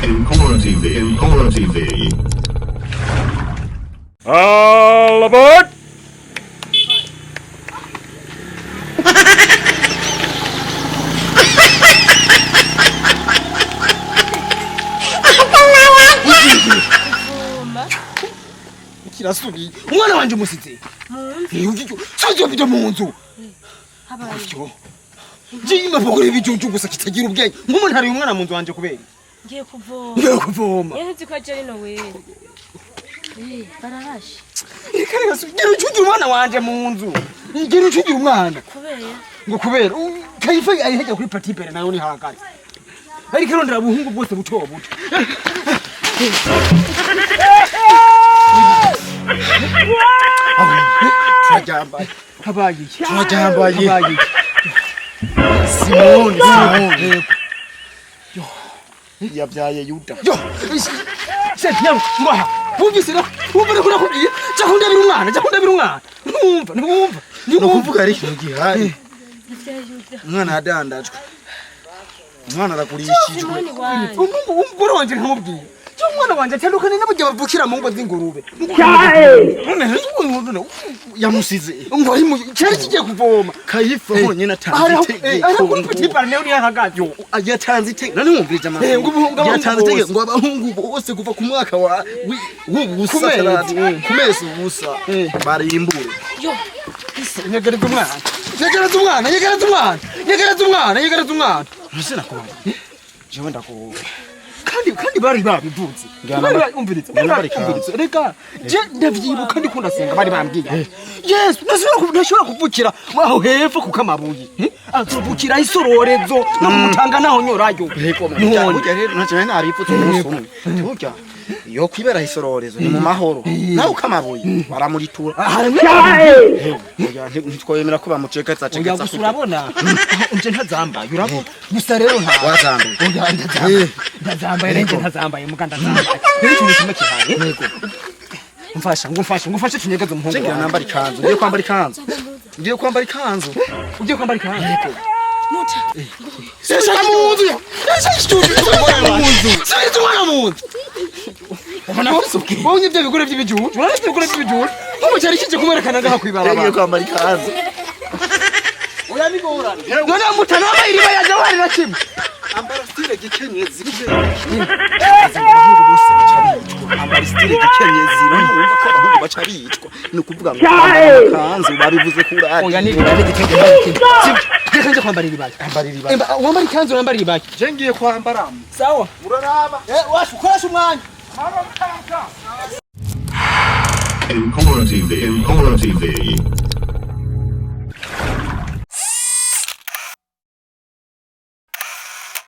Ancora TV. Ancora TV. All aboard! kirasubiye umwana wanje umusize saje bita mu nzu habaye jima bogore bijuju gusa kitagira ubwenge nk'umuntu hari umwana mu nzu wanje kubera ngiye kuvoma ngiye ko aje rino we bararashe reka sugira ucugira umwana wanje mu nzu ngira ucugira umwana kubera kayifa ayihejya kuri party pere nayo ni hagaze ariko rondera abuhungu bwose buto buto Trajambaye. Simoni. Yo. Yabyaye Yuda. Yo. Setnyam ngwaha. Bumvise na. Ubone kuna kugiye. Cyakundabira umwana. Numva. Nukuvuga ari ikintu gihari. Umwana adandajwe. Umwana aragurishijwe. Umugore wanje nkamubwiye. Umwana wanje atandukanye n'abujya bavukira mu ngo z'ingurube. Yamusize ngo ari mu cyari kigiye kuvoma kayifa honyine atanze itege kuri petit nayo ni hagaje yatanze itege none mwumvirije amahanga yatanze itege ngo abahungu bose kuva ku mwaka wa w'ubusa kumesa ubusa barimbure yo nyegereza umwana musina ko jewe ndako kandi bari babivuze umviritse reka je ndavyibuka ndi kundasenga bari bambwiye Yesu nashobora kuvukira aho hepfo ku kamabuye atuvukira isororezo no kumutanga naho nyorayo none naripfutse umusumwe tujya yo kwibera isororezo ni mu mahoro naho kamabuye baramuritura ntitwoyemera ko bamuceka tsaceka urabona nje ntazambaye urabona gusa rero nta wazambaye ndazambaye renje ntazambaye muganda nzambaye ikintu kimwe kihari ngumfasha tunyegeze umuhungu cenge nambara ikanzu ugiye kwambara ikanzu muta sesa munzu sesa munzu Ona hosuki bonye byo bigore by'ibijuru ubu cyari kije kumwerekana ngaha kwibara Yagiye kwambara ikanzu oya bigora none mutanama iriba yaje wari na kimwe ambara style gikenyezi ambara style gikenyezi urumva ko ahubwo bacaricwa ni ukuvuga ngo kanzu babivuze kurati oya ni gikenyezi nje kwambara iriba wambara ikanzu wambara iriba je ngiye kwambara sawa uraraba washukoresha umwanya Ancora TV.